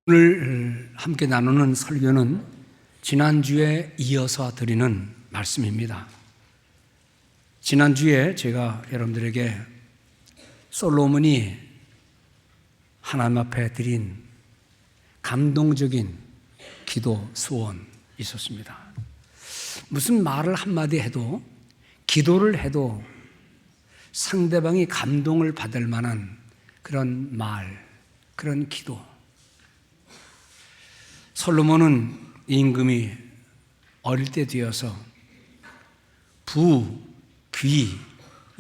오늘 함께 나누는 설교는 지난주에 이어서 드리는 말씀입니다. 지난주에 제가 여러분들에게 솔로몬이 하나님 앞에 드린 감동적인 기도 소원이 있었습니다. 무슨 말을 한마디 해도, 기도를 해도 상대방이 감동을 받을 만한 그런 말, 그런 기도. 솔로몬은 임금이 어릴 때 되어서 부, 귀,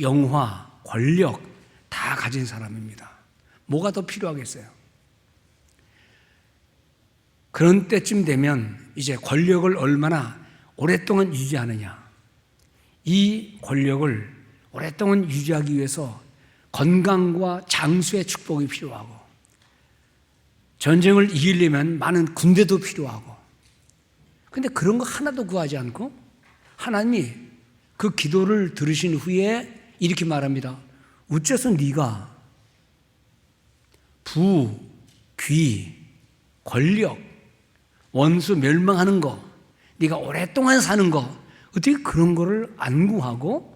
영화, 권력 다 가진 사람입니다. 뭐가 더 필요하겠어요? 그런 때쯤 되면 이제 권력을 얼마나 오랫동안 유지하느냐, 이 권력을 오랫동안 유지하기 위해서 건강과 장수의 축복이 필요하고, 전쟁을 이기려면 많은 군대도 필요하고, 근데 그런 거 하나도 구하지 않고 하나님이 그 기도를 들으신 후에 이렇게 말합니다. 어째서 네가 부, 귀, 권력, 원수 멸망하는 거, 네가 오랫동안 사는 거, 어떻게 그런 거를 안 구하고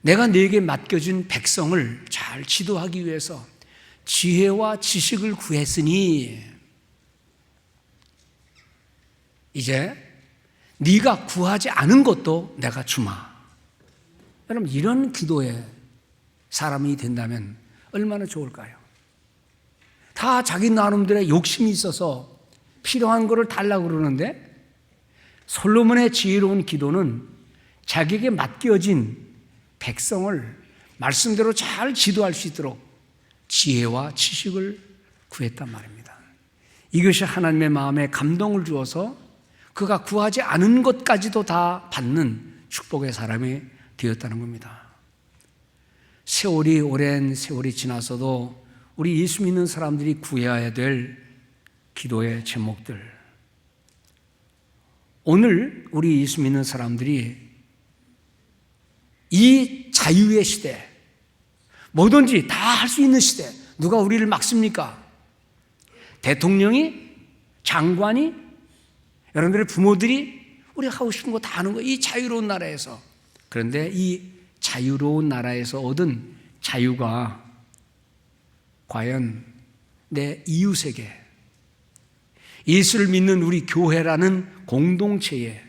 내가 네게 맡겨준 백성을 잘 지도하기 위해서 지혜와 지식을 구했으니 이제 네가 구하지 않은 것도 내가 주마. 여러분, 이런 기도에 사람이 된다면 얼마나 좋을까요? 다 자기 나름대로의 욕심이 있어서 필요한 것을 달라고 그러는데, 솔로몬의 지혜로운 기도는 자기에게 맡겨진 백성을 말씀대로 잘 지도할 수 있도록 지혜와 지식을 구했단 말입니다. 이것이 하나님의 마음에 감동을 주어서 그가 구하지 않은 것까지도 다 받는 축복의 사람이 되었다는 겁니다. 오랜 세월이 지나서도 우리 예수 믿는 사람들이 구해야 될 기도의 제목들, 오늘 우리 예수 믿는 사람들이 이 자유의 시대, 뭐든지 다 할 수 있는 시대, 누가 우리를 막습니까? 대통령이, 장관이, 여러분들의 부모들이 우리가 하고 싶은 거 다 하는 거, 이 자유로운 나라에서. 그런데 이 자유로운 나라에서 얻은 자유가 과연 내 이웃에게, 예수를 믿는 우리 교회라는 공동체에,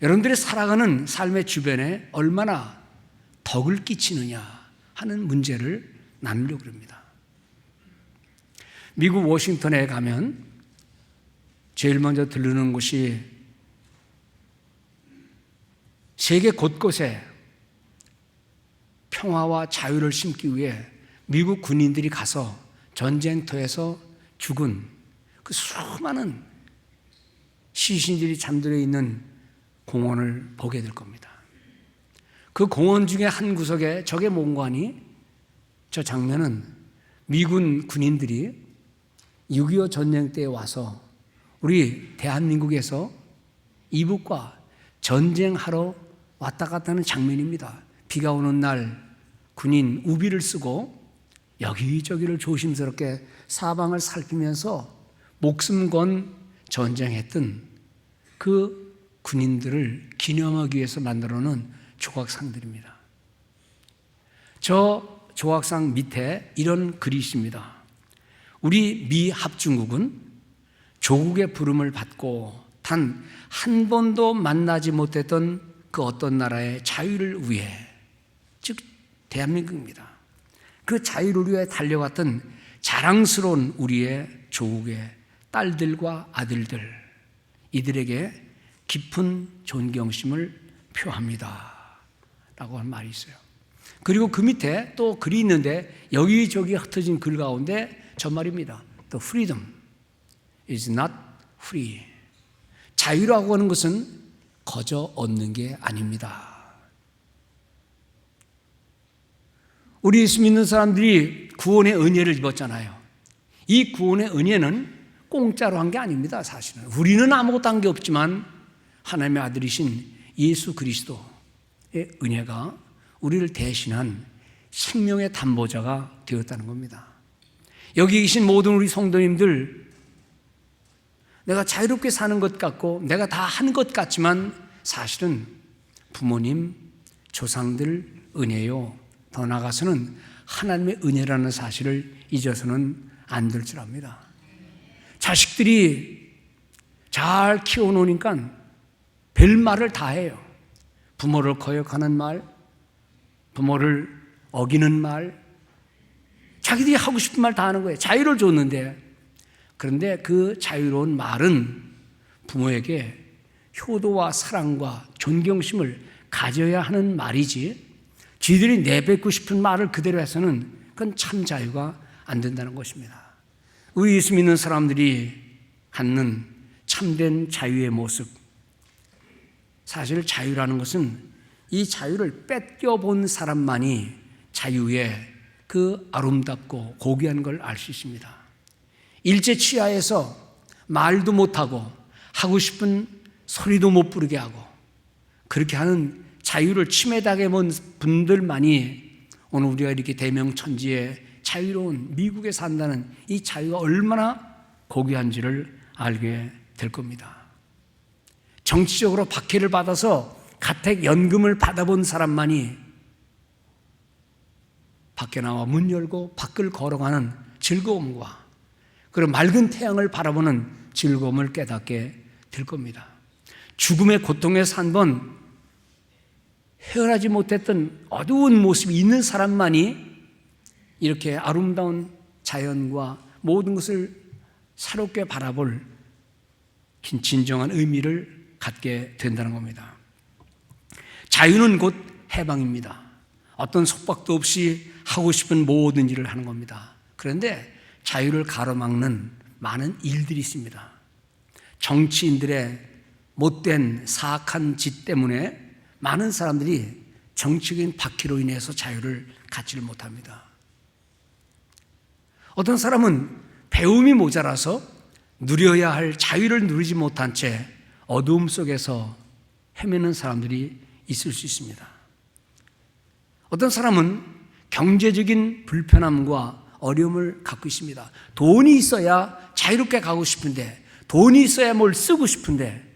여러분들이 살아가는 삶의 주변에 얼마나 덕을 끼치느냐 하는 문제를 나누려고 합니다. 미국 워싱턴에 가면 제일 먼저 들르는 곳이 세계 곳곳에 평화와 자유를 심기 위해 미국 군인들이 가서 전쟁터에서 죽은 그 수많은 시신들이 잠들어 있는 공원을 보게 될 겁니다. 그 공원 중에 한 구석에 저게 뭔가 하니, 저 장면은 미군 군인들이 6.25 전쟁 때에 와서 우리 대한민국에서 이북과 전쟁하러 왔다 갔다 하는 장면입니다. 비가 오는 날 군인 우비를 쓰고 여기저기를 조심스럽게 사방을 살피면서 목숨 건 전쟁했던 그 군인들을 기념하기 위해서 만들어 놓은 조각상들입니다. 저 조각상 밑에 이런 글이 있습니다. 우리 미 합중국은 조국의 부름을 받고 단 한 번도 만나지 못했던 그 어떤 나라의 자유를 위해, 즉 대한민국입니다. 그 자유를 위해 달려갔던 자랑스러운 우리의 조국의 딸들과 아들들, 이들에게 깊은 존경심을 표합니다 라고 한 말이 있어요. 그리고 그 밑에 또 글이 있는데, 여기저기 흩어진 글 가운데 저 말입니다. The freedom is not free. 자유라고 하는 것은 거저 얻는 게 아닙니다. 우리 예수 믿는 사람들이 구원의 은혜를 입었잖아요. 이 구원의 은혜는 공짜로 한 게 아닙니다. 사실은 우리는 아무것도 한 게 없지만 하나님의 아들이신 예수 그리스도의 은혜가 우리를 대신한 생명의 담보자가 되었다는 겁니다. 여기 계신 모든 우리 성도님들, 내가 자유롭게 사는 것 같고 내가 다 한 것 같지만 사실은 부모님, 조상들 은혜요, 더 나아가서는 하나님의 은혜라는 사실을 잊어서는 안 될 줄 압니다. 자식들이 잘 키워놓으니까 별 말을 다 해요. 부모를 거역하는 말, 부모를 어기는 말, 자기들이 하고 싶은 말 다 하는 거예요. 자유를 줬는데. 그런데 그 자유로운 말은 부모에게 효도와 사랑과 존경심을 가져야 하는 말이지, 쥐들이 내뱉고 싶은 말을 그대로 해서는 그건 참 자유가 안 된다는 것입니다. 우리 예수 믿는 사람들이 갖는 참된 자유의 모습, 사실 자유라는 것은 이 자유를 뺏겨본 사람만이 자유의 그 아름답고 고귀한 걸 알 수 있습니다. 일제치하에서 말도 못하고 하고 싶은 소리도 못 부르게 하고 그렇게 하는 자유를 침해당해 본 분들만이 오늘 우리가 이렇게 대명천지의 자유로운 미국에 산다는 이 자유가 얼마나 고귀한지를 알게 될 겁니다. 정치적으로 박해를 받아서 가택연금을 받아본 사람만이 밖에 나와 문 열고 밖을 걸어가는 즐거움과 그런 맑은 태양을 바라보는 즐거움을 깨닫게 될 겁니다. 죽음의 고통에서 한 번 헤어나지 못했던 어두운 모습이 있는 사람만이 이렇게 아름다운 자연과 모든 것을 새롭게 바라볼 진정한 의미를 갖게 된다는 겁니다. 자유는 곧 해방입니다. 어떤 속박도 없이 하고 싶은 모든 일을 하는 겁니다. 그런데 자유를 가로막는 많은 일들이 있습니다. 정치인들의 못된 사악한 짓 때문에 많은 사람들이 정치적인 박해로 인해서 자유를 갖지를 못합니다. 어떤 사람은 배움이 모자라서 누려야 할 자유를 누리지 못한 채 어두움 속에서 헤매는 사람들이 있을 수 있습니다. 어떤 사람은 경제적인 불편함과 어려움을 갖고 있습니다. 돈이 있어야 자유롭게 가고 싶은데, 돈이 있어야 뭘 쓰고 싶은데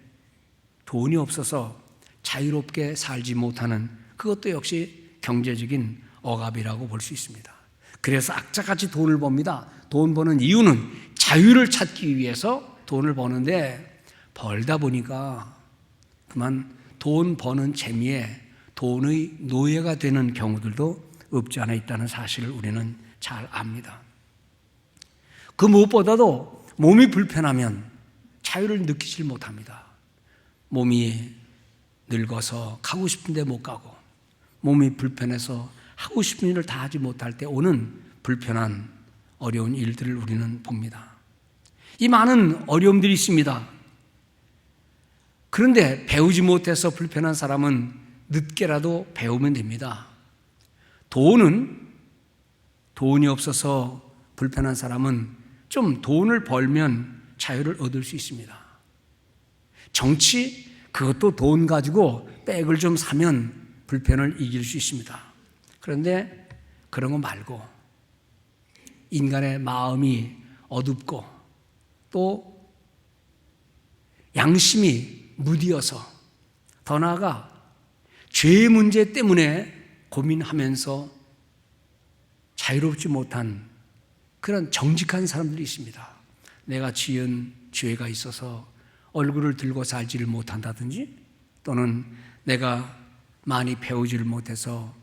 돈이 없어서 자유롭게 살지 못하는, 그것도 역시 경제적인 억압이라고 볼 수 있습니다. 그래서 악자같이 돈을 법니다. 돈 버는 이유는 자유를 찾기 위해서 돈을 버는데, 벌다 보니까 그만 돈 버는 재미에 돈의 노예가 되는 경우들도 없지 않아 있다는 사실을 우리는 잘 압니다. 그 무엇보다도 몸이 불편하면 자유를 느끼질 못합니다. 몸이 늙어서 가고 싶은데 못 가고, 몸이 불편해서 하고 싶은 일을 다 하지 못할 때 오는 불편한 어려운 일들을 우리는 봅니다. 이 많은 어려움들이 있습니다. 그런데 배우지 못해서 불편한 사람은 늦게라도 배우면 됩니다. 돈이 없어서 불편한 사람은 좀 돈을 벌면 자유를 얻을 수 있습니다. 정치, 그것도 돈 가지고 백을 좀 사면 불편을 이길 수 있습니다. 그런데 그런 거 말고 인간의 마음이 어둡고 또 양심이 무디어서, 더 나아가 죄의 문제 때문에 고민하면서 자유롭지 못한 그런 정직한 사람들이 있습니다. 내가 지은 죄가 있어서 얼굴을 들고 살지를 못한다든지, 또는 내가 많이 배우지를 못해서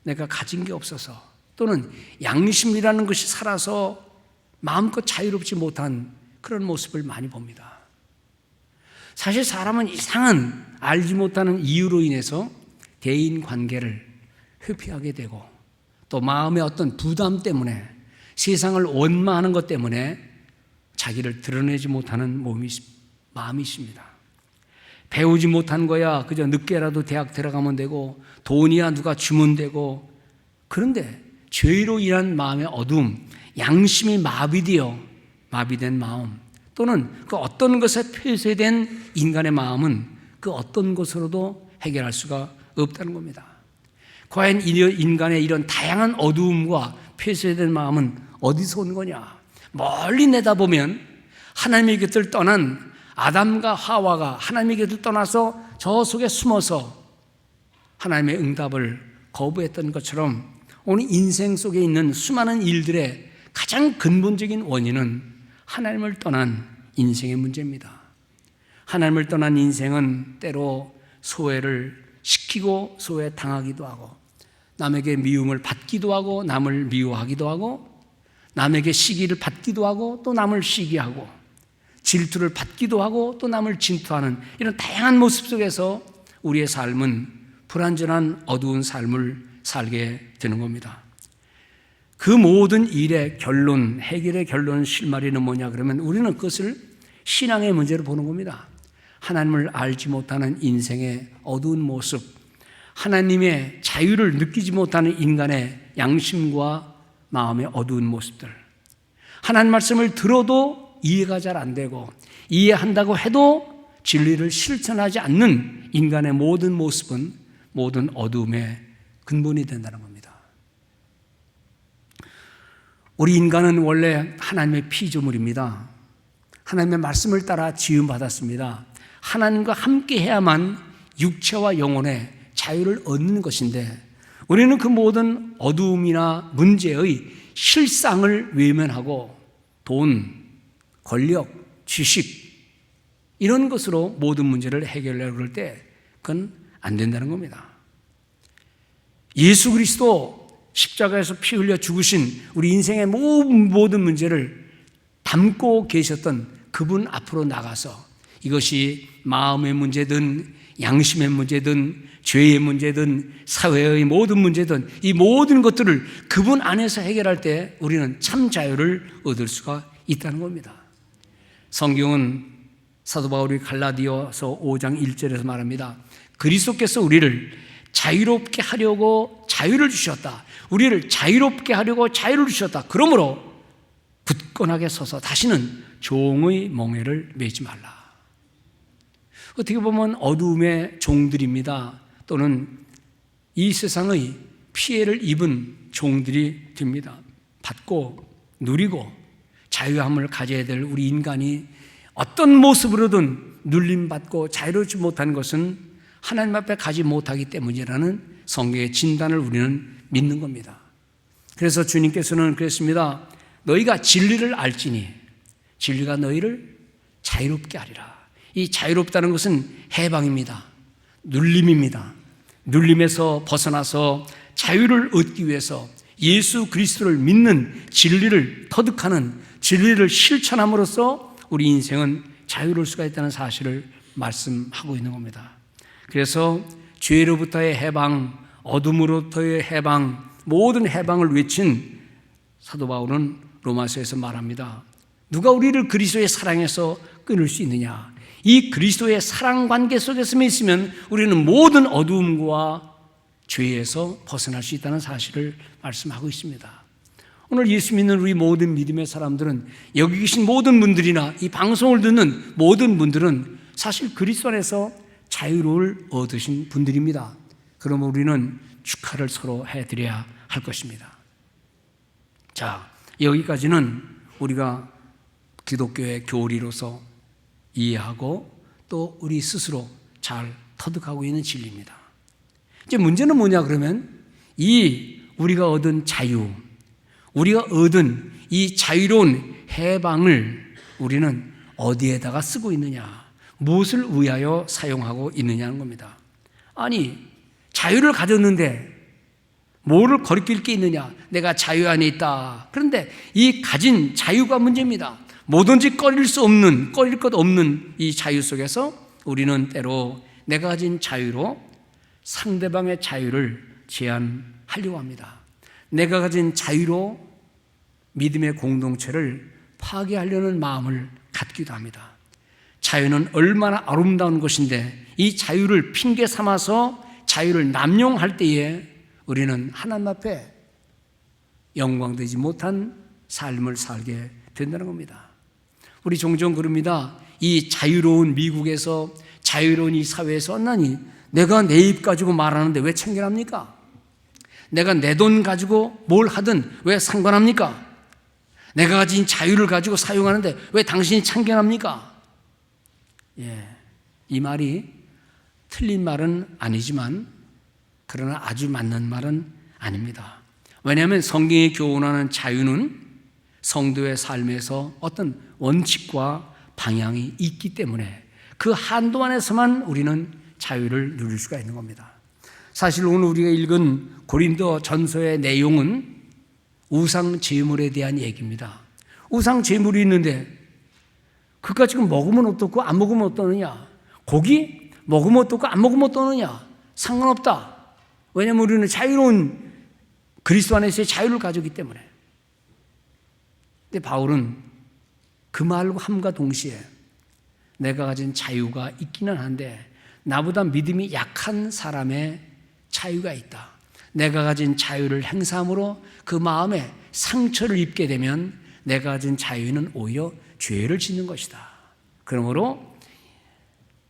내가 가진 게 없어서, 또는 양심이라는 것이 살아서 마음껏 자유롭지 못한 그런 모습을 많이 봅니다. 사실 사람은 이상한 알지 못하는 이유로 인해서 대인 관계를 회피하게 되고, 또 마음의 어떤 부담 때문에, 세상을 원망하는 것 때문에 자기를 드러내지 못하는 마음이 있습니다. 배우지 못한 거야 그저 늦게라도 대학 들어가면 되고, 돈이야 누가 주면 되고, 그런데 죄로 인한 마음의 어두움, 양심이 마비된 마음, 또는 그 어떤 것에 폐쇄된 인간의 마음은 그 어떤 것으로도 해결할 수가 없다는 겁니다. 과연 인간의 이런 다양한 어두움과 폐쇄된 마음은 어디서 온 거냐? 멀리 내다보면 하나님의 곁을 떠난 아담과 하와가 하나님의 곁을 떠나서 저 속에 숨어서 하나님의 응답을 거부했던 것처럼 오늘 인생 속에 있는 수많은 일들의 가장 근본적인 원인은 하나님을 떠난 인생의 문제입니다. 하나님을 떠난 인생은 때로 소외를 시키고 소외당하기도 하고 남에게 미움을 받기도 하고 남을 미워하기도 하고 남에게 시기를 받기도 하고 또 남을 시기하고 질투를 받기도 하고 또 남을 질투하는 이런 다양한 모습 속에서 우리의 삶은 불완전한 어두운 삶을 살게 되는 겁니다. 그 모든 일의 결론, 해결의 결론, 실마리는 뭐냐 그러면 우리는 그것을 신앙의 문제로 보는 겁니다. 하나님을 알지 못하는 인생의 어두운 모습, 하나님의 자유를 느끼지 못하는 인간의 양심과 마음의 어두운 모습들, 하나님 말씀을 들어도 이해가 잘 안 되고 이해한다고 해도 진리를 실천하지 않는 인간의 모든 모습은 모든 어두움의 근본이 된다는 겁니다. 우리 인간은 원래 하나님의 피조물입니다. 하나님의 말씀을 따라 지음받았습니다. 하나님과 함께 해야만 육체와 영혼의 자유를 얻는 것인데 우리는 그 모든 어두움이나 문제의 실상을 외면하고 돈, 권력, 지식 이런 것으로 모든 문제를 해결하려고 할 때 그건 안 된다는 겁니다. 예수 그리스도 십자가에서 피 흘려 죽으신 우리 인생의 모든 문제를 담고 계셨던 그분 앞으로 나가서 이것이 마음의 문제든 양심의 문제든 죄의 문제든 사회의 모든 문제든 이 모든 것들을 그분 안에서 해결할 때 우리는 참 자유를 얻을 수가 있다는 겁니다. 성경은 사도 바울이 갈라디아서 5장 1절에서 말합니다. 그리스도께서 우리를 자유롭게 하려고 자유를 주셨다. 우리를 자유롭게 하려고 자유를 주셨다. 그러므로 굳건하게 서서 다시는 종의 멍에를 매지 말라. 어떻게 보면 어두움의 종들입니다. 또는 이 세상의 피해를 입은 종들이 됩니다. 받고 누리고 자유함을 가져야 될 우리 인간이 어떤 모습으로든 눌림받고 자유롭지 못한 것은 하나님 앞에 가지 못하기 때문이라는 성경의 진단을 우리는 믿는 겁니다. 그래서 주님께서는 그랬습니다. 너희가 진리를 알지니 진리가 너희를 자유롭게 하리라. 이 자유롭다는 것은 해방입니다. 눌림입니다. 눌림에서 벗어나서 자유를 얻기 위해서 예수 그리스도를 믿는 진리를 터득하는 진리를 실천함으로써 우리 인생은 자유로울 수가 있다는 사실을 말씀하고 있는 겁니다. 그래서 죄로부터의 해방, 어둠으로부터의 해방, 모든 해방을 외친 사도 바울은 로마서에서 말합니다. 누가 우리를 그리스도의 사랑에서 끊을 수 있느냐? 이 그리스도의 사랑 관계 속에서만 있으면 우리는 모든 어두움과 죄에서 벗어날 수 있다는 사실을 말씀하고 있습니다. 오늘 예수 믿는 우리 모든 믿음의 사람들은 여기 계신 모든 분들이나 이 방송을 듣는 모든 분들은 사실 그리스도 안에서 자유를 얻으신 분들입니다. 그러면 우리는 축하를 서로 해드려야 할 것입니다. 자, 여기까지는 우리가 기독교의 교리로서 이해하고 또 우리 스스로 잘 터득하고 있는 진리입니다. 이제 문제는 뭐냐 그러면 이 우리가 얻은 자유, 우리가 얻은 이 자유로운 해방을 우리는 어디에다가 쓰고 있느냐, 무엇을 위하여 사용하고 있느냐는 겁니다. 아니, 자유를 가졌는데 뭐를 거리낄 게 있느냐? 내가 자유 안에 있다. 그런데 이 가진 자유가 문제입니다. 뭐든지 꺼릴 것 없는 이 자유 속에서 우리는 때로 내가 가진 자유로 상대방의 자유를 제한하려고 합니다. 내가 가진 자유로 믿음의 공동체를 파괴하려는 마음을 갖기도 합니다. 자유는 얼마나 아름다운 것인데 이 자유를 핑계 삼아서 자유를 남용할 때에 우리는 하나님 앞에 영광되지 못한 삶을 살게 된다는 겁니다. 우리 종종 그럽니다. 이 자유로운 미국에서 자유로운 이 사회에서 나니 내가 내 입 가지고 말하는데 왜 참견합니까? 내가 내 돈 가지고 뭘 하든 왜 상관합니까? 내가 가진 자유를 가지고 사용하는데 왜 당신이 참견합니까? 이 말이 틀린 말은 아니지만 그러나 아주 맞는 말은 아닙니다. 왜냐하면 성경이 교훈하는 자유는 성도의 삶에서 어떤 원칙과 방향이 있기 때문에 그 한도 안에서만 우리는 자유를 누릴 수가 있는 겁니다. 사실 오늘 우리가 읽은 고린도 전서의 내용은 우상 제물에 대한 얘기입니다. 우상 제물이 있는데 그까 지금 먹으면 어떻고 안 먹으면 어떠느냐? 고기 먹으면 어떻고 안 먹으면 어떠느냐? 상관없다. 왜냐하면 우리는 자유로운 그리스도 안에서의 자유를 가지기 때문에. 근데 바울은 그 말과 함과 동시에 내가 가진 자유가 있기는 한데 나보다 믿음이 약한 사람의 자유가 있다. 내가 가진 자유를 행사함으로 그 마음에 상처를 입게 되면 내가 가진 자유는 오히려 죄를 짓는 것이다. 그러므로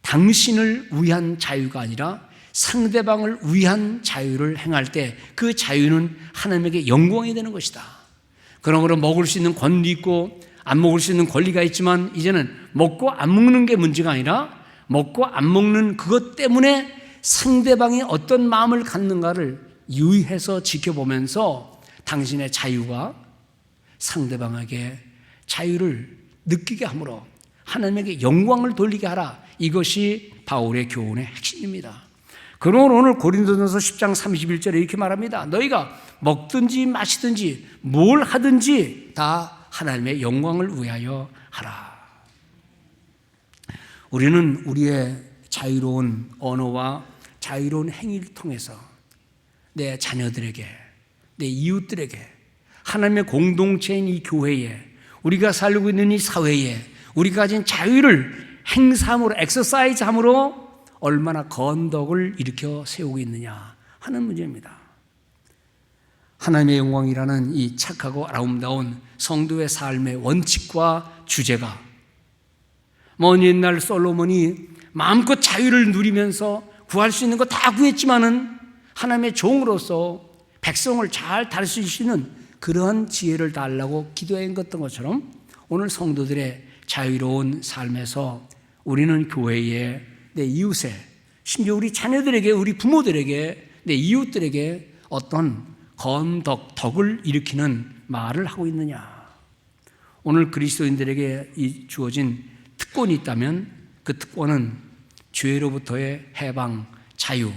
당신을 위한 자유가 아니라 상대방을 위한 자유를 행할 때 그 자유는 하나님에게 영광이 되는 것이다. 그러므로 먹을 수 있는 권리 있고 안 먹을 수 있는 권리가 있지만 이제는 먹고 안 먹는 게 문제가 아니라 먹고 안 먹는 그것 때문에 상대방이 어떤 마음을 갖는가를 유의해서 지켜보면서 당신의 자유가 상대방에게 자유를 느끼게 함으로 하나님에게 영광을 돌리게 하라. 이것이 바울의 교훈의 핵심입니다. 그러므로 오늘 고린도전서 10장 31절에 이렇게 말합니다. 너희가 먹든지 마시든지 뭘 하든지 다 하나님의 영광을 위하여 하라. 우리는 우리의 자유로운 언어와 자유로운 행위를 통해서 내 자녀들에게, 내 이웃들에게, 하나님의 공동체인 이 교회에, 우리가 살고 있는 이 사회에 우리가 가진 자유를 행사함으로, 엑서사이즈함으로 얼마나 건덕을 일으켜 세우고 있느냐 하는 문제입니다. 하나님의 영광이라는 이 착하고 아름다운 성도의 삶의 원칙과 주제가 먼 옛날 솔로몬이 마음껏 자유를 누리면서 구할 수 있는 거 다 구했지만은 하나님의 종으로서 백성을 잘 다스리시는 그러한 지혜를 달라고 기도했던 것처럼 오늘 성도들의 자유로운 삶에서 우리는 교회에, 내 이웃에, 심지어 우리 자녀들에게, 우리 부모들에게, 내 이웃들에게 어떤 건덕, 덕을 일으키는 말을 하고 있느냐. 오늘 그리스도인들에게 주어진 특권이 있다면 그 특권은 죄로부터의 해방, 자유.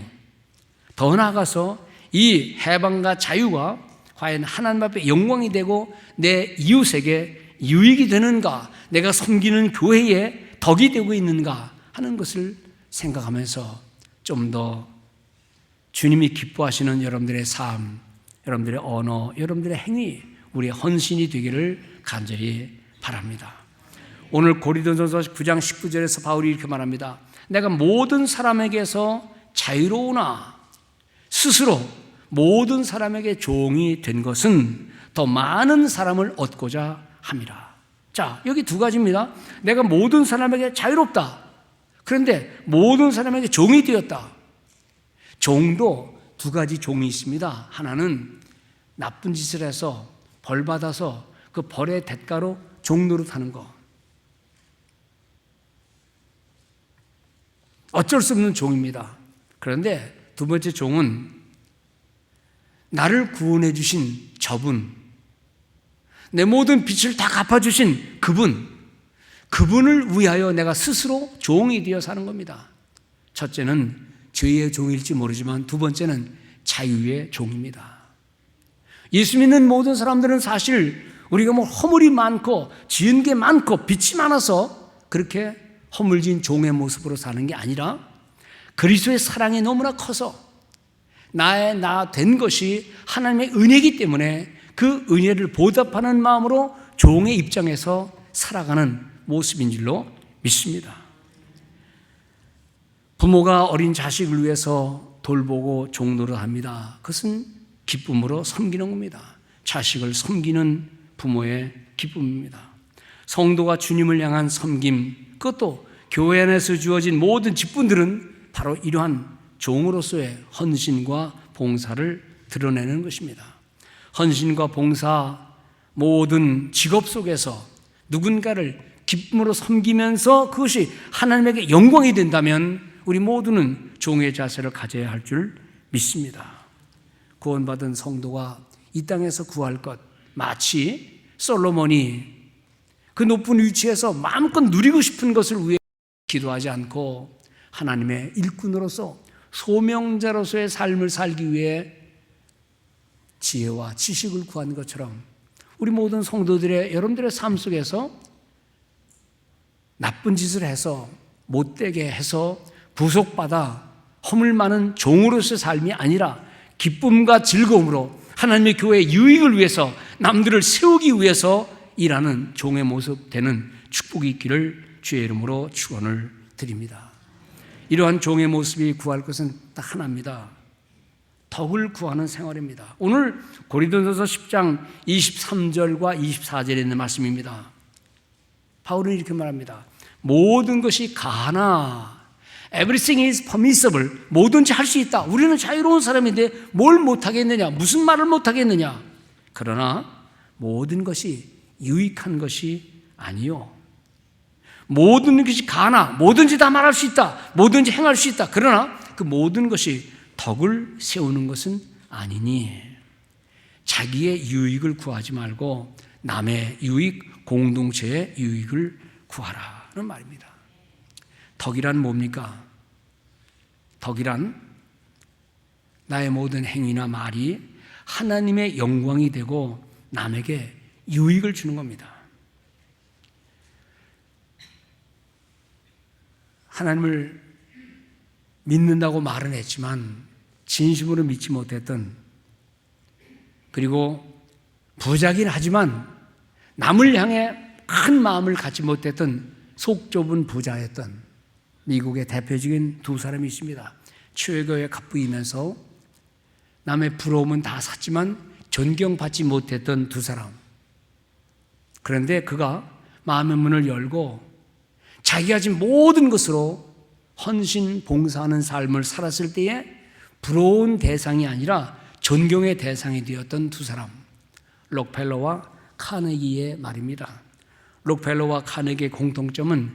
더 나아가서 이 해방과 자유가 과연 하나님 앞에 영광이 되고 내 이웃에게 유익이 되는가, 내가 섬기는 교회에 덕이 되고 있는가 하는 것을 생각하면서 좀 더 주님이 기뻐하시는 여러분들의 삶, 여러분들의 언어, 여러분들의 행위, 우리의 헌신이 되기를 간절히 바랍니다. 오늘 고린도전서 9장 19절에서 바울이 이렇게 말합니다. 내가 모든 사람에게서 자유로우나 스스로 모든 사람에게 종이 된 것은 더 많은 사람을 얻고자 함이라. 자, 여기 두 가지입니다. 내가 모든 사람에게 자유롭다. 그런데 모든 사람에게 종이 되었다. 종도 두 가지 종이 있습니다. 하나는 나쁜 짓을 해서 벌 받아서 그 벌의 대가로 종 노릇하는 거. 어쩔 수 없는 종입니다. 그런데 두 번째 종은 나를 구원해 주신 저분, 내 모든 빚을 다 갚아주신 그분을 위하여 내가 스스로 종이 되어 사는 겁니다. 첫째는 죄의 종일지 모르지만 두 번째는 자유의 종입니다. 예수 믿는 모든 사람들은 사실 우리가 뭐 허물이 많고 지은 게 많고 빚이 많아서 그렇게 허물진 종의 모습으로 사는 게 아니라 그리스도의 사랑이 너무나 커서 나의 나 된 것이 하나님의 은혜이기 때문에 그 은혜를 보답하는 마음으로 종의 입장에서 살아가는 모습인 줄로 믿습니다. 부모가 어린 자식을 위해서 돌보고 종노릇합니다. 그것은 기쁨으로 섬기는 겁니다. 자식을 섬기는 부모의 기쁨입니다. 성도가 주님을 향한 섬김, 그것도 교회 안에서 주어진 모든 직분들은 바로 이러한 종으로서의 헌신과 봉사를 드러내는 것입니다. 헌신과 봉사, 모든 직업 속에서 누군가를 기쁨으로 섬기면서 그것이 하나님에게 영광이 된다면 우리 모두는 종의 자세를 가져야 할 줄 믿습니다. 구원받은 성도가 이 땅에서 구할 것, 마치 솔로몬이 그 높은 위치에서 마음껏 누리고 싶은 것을 위해 기도하지 않고 하나님의 일꾼으로서 소명자로서의 삶을 살기 위해 지혜와 지식을 구한 것처럼 우리 모든 성도들의 여러분들의 삶 속에서 나쁜 짓을 해서 못되게 해서 부속받아 허물 많은 종으로서의 삶이 아니라 기쁨과 즐거움으로 하나님의 교회의 유익을 위해서 남들을 세우기 위해서 일하는 종의 모습 되는 축복이 있기를 주의 이름으로 축원을 드립니다. 이러한 종의 모습이 구할 것은 딱 하나입니다. 덕을 구하는 생활입니다. 오늘 고린도전서 10장 23절과 24절에 있는 말씀입니다. 바울은 이렇게 말합니다. 모든 것이 가나 Everything is permissible. 뭐든지 할 수 있다. 우리는 자유로운 사람인데 뭘 못하겠느냐? 무슨 말을 못하겠느냐? 그러나 모든 것이 유익한 것이 아니요. 모든 것이 가나 뭐든지 다 말할 수 있다. 뭐든지 행할 수 있다. 그러나 그 모든 것이 덕을 세우는 것은 아니니 자기의 유익을 구하지 말고 남의 유익, 공동체의 유익을 구하라는 말입니다. 덕이란 뭡니까? 덕이란 나의 모든 행위나 말이 하나님의 영광이 되고 남에게 유익을 주는 겁니다. 하나님을 믿는다고 말은 했지만 진심으로 믿지 못했던, 그리고 부자긴 하지만 남을 향해 큰 마음을 갖지 못했던 속 좁은 부자였던 미국의 대표적인 두 사람이 있습니다. 최고에 갑부이면서 남의 부러움은 다 샀지만 존경받지 못했던 두 사람. 그런데 그가 마음의 문을 열고 자기가 가진 모든 것으로 헌신, 봉사하는 삶을 살았을 때에 부러운 대상이 아니라 존경의 대상이 되었던 두 사람, 록펠러와 카네기의 말입니다. 록펠러와 카네기의 공통점은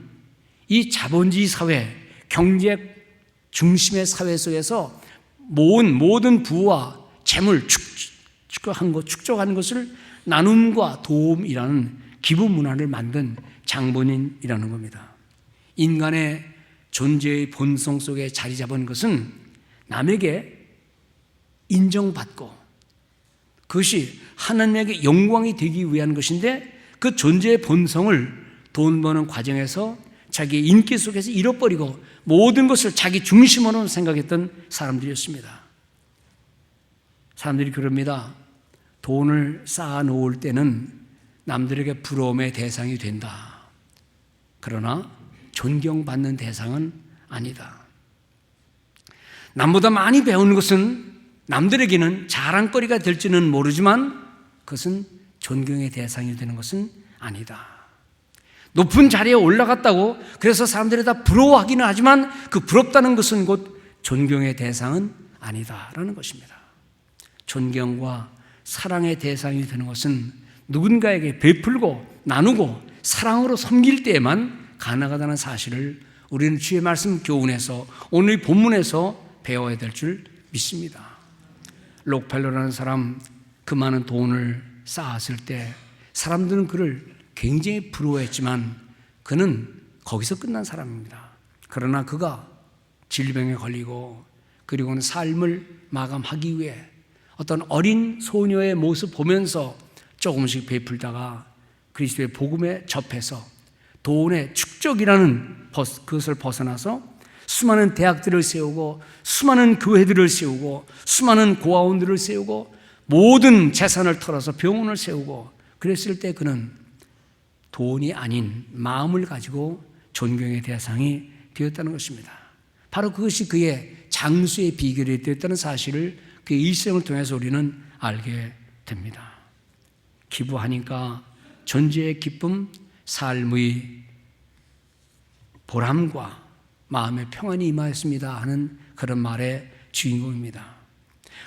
이 자본주의 사회, 경제 중심의 사회 속에서 모은 모든 부와 재물, 축적한 것을 나눔과 도움이라는 기부 문화를 만든 장본인이라는 겁니다. 인간의 존재의 본성 속에 자리 잡은 것은 남에게 인정받고 그것이 하나님에게 영광이 되기 위한 것인데 그 존재의 본성을 돈 버는 과정에서 자기의 인기 속에서 잃어버리고 모든 것을 자기 중심으로 생각했던 사람들이었습니다. 사람들이 그럽니다. 돈을 쌓아 놓을 때는 남들에게 부러움의 대상이 된다. 그러나 존경받는 대상은 아니다. 남보다 많이 배우는 것은 남들에게는 자랑거리가 될지는 모르지만 그것은 존경의 대상이 되는 것은 아니다. 높은 자리에 올라갔다고 그래서 사람들이 다 부러워하기는 하지만 그 부럽다는 것은 곧 존경의 대상은 아니다라는 것입니다. 존경과 사랑의 대상이 되는 것은 누군가에게 베풀고 나누고 사랑으로 섬길 때에만 가능하다는 사실을 우리는 주의 말씀 교훈에서 오늘 본문에서 배워야 될 줄 믿습니다. 록펠러라는 사람, 그 많은 돈을 쌓았을 때 사람들은 그를 굉장히 부러워했지만 그는 거기서 끝난 사람입니다. 그러나 그가 질병에 걸리고 그리고는 삶을 마감하기 위해 어떤 어린 소녀의 모습 보면서 조금씩 베풀다가 그리스도의 복음에 접해서 돈의 축적이라는 그것을 벗어나서 수많은 대학들을 세우고 수많은 교회들을 세우고 수많은 고아원들을 세우고 모든 재산을 털어서 병원을 세우고 그랬을 때 그는 돈이 아닌 마음을 가지고 존경의 대상이 되었다는 것입니다. 바로 그것이 그의 장수의 비결이 되었다는 사실을 그의 일생을 통해서 우리는 알게 됩니다. 기부하니까 존재의 기쁨, 삶의 보람과 마음의 평안이 임하였습니다 하는 그런 말의 주인공입니다.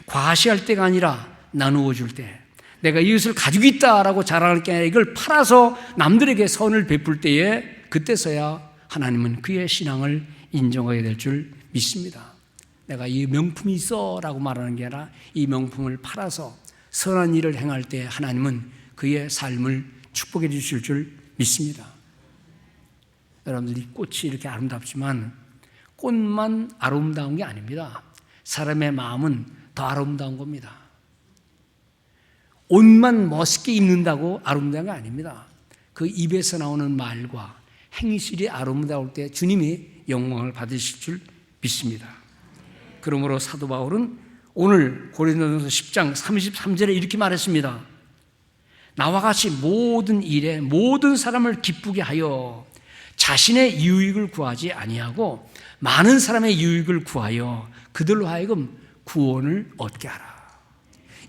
과시할 때가 아니라 나누어 줄 때, 내가 이것을 가지고 있다라고 자랑할 게 아니라 이걸 팔아서 남들에게 선을 베풀 때에 그때서야 하나님은 그의 신앙을 인정하게 될 줄 믿습니다. 내가 이 명품이 있어 라고 말하는 게 아니라 이 명품을 팔아서 선한 일을 행할 때 하나님은 그의 삶을 축복해 주실 줄 믿습니다. 여러분들, 이 꽃이 이렇게 아름답지만 꽃만 아름다운 게 아닙니다. 사람의 마음은 더 아름다운 겁니다. 옷만 멋있게 입는다고 아름다운 게 아닙니다. 그 입에서 나오는 말과 행실이 아름다울 때 주님이 영광을 받으실 줄 믿습니다. 그러므로 사도 바울은 오늘 고린도전서 10장 33절에 이렇게 말했습니다. 나와 같이 모든 일에 모든 사람을 기쁘게 하여 자신의 유익을 구하지 아니하고 많은 사람의 유익을 구하여 그들로 하여금 구원을 얻게 하라.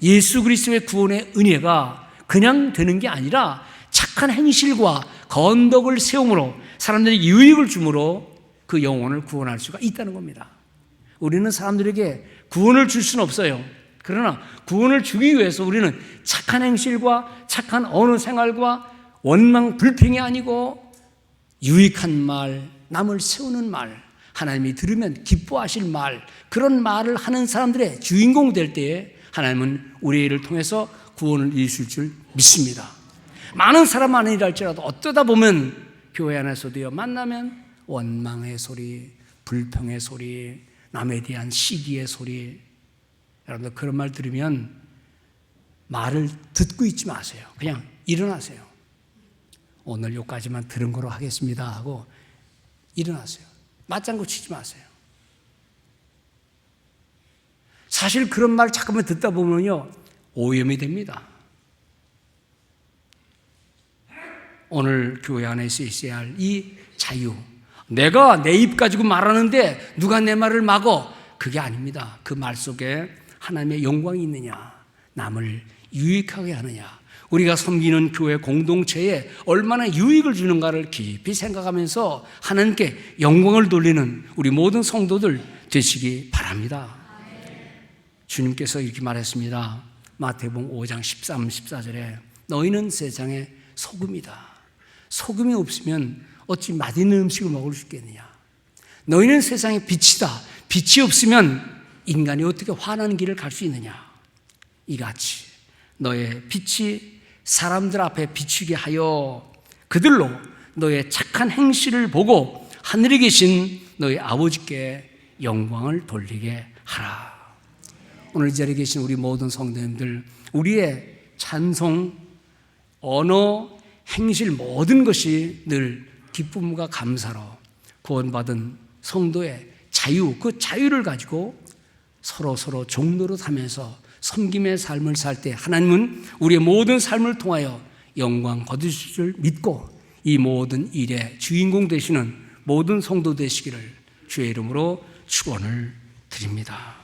예수 그리스도의 구원의 은혜가 그냥 되는 게 아니라 착한 행실과 건덕을 세움으로 사람들에게 유익을 주므로 그 영혼을 구원할 수가 있다는 겁니다. 우리는 사람들에게 구원을 줄 수는 없어요. 그러나 구원을 주기 위해서 우리는 착한 행실과 착한 언어 생활과 원망 불평이 아니고 유익한 말, 남을 세우는 말, 하나님이 들으면 기뻐하실 말, 그런 말을 하는 사람들의 주인공 될 때에 하나님은 우리의 일을 통해서 구원을 이루실 줄 믿습니다. 많은 사람 아니라 할지라도 어쩌다 보면 교회 안에서도요, 만나면 원망의 소리, 불평의 소리, 남에 대한 시기의 소리, 여러분들 그런 말 들으면 말을 듣고 있지 마세요. 그냥 일어나세요. 오늘 여기까지만 들은 거로 하겠습니다 하고 일어나세요. 맞장구 치지 마세요. 사실 그런 말 잠깐만 듣다 보면요, 오염이 됩니다. 오늘 교회 안에서 있어야 할 이 자유, 내가 내 입 가지고 말하는데 누가 내 말을 막어, 그게 아닙니다. 그 말 속에 하나님의 영광이 있느냐, 남을 유익하게 하느냐, 우리가 섬기는 교회 공동체에 얼마나 유익을 주는가를 깊이 생각하면서 하나님께 영광을 돌리는 우리 모든 성도들 되시기 바랍니다. 주님께서 이렇게 말했습니다. 마태복음 5장 13, 14절에 너희는 세상의 소금이다. 소금이 없으면 어찌 맛있는 음식을 먹을 수 있겠느냐. 너희는 세상의 빛이다. 빛이 없으면 인간이 어떻게 환한 길을 갈 수 있느냐. 이같이 너의 빛이 사람들 앞에 비추게 하여 그들로 너의 착한 행실을 보고 하늘에 계신 너의 아버지께 영광을 돌리게 하라. 오늘 이 자리에 계신 우리 모든 성도님들, 우리의 찬송, 언어, 행실 모든 것이 늘 기쁨과 감사로 구원받은 성도의 자유, 그 자유를 가지고 서로 종로로 하면서 섬김의 삶을 살 때 하나님은 우리의 모든 삶을 통하여 영광 거두실 줄 믿고 이 모든 일의 주인공 되시는 모든 성도 되시기를 주의 이름으로 축원을 드립니다.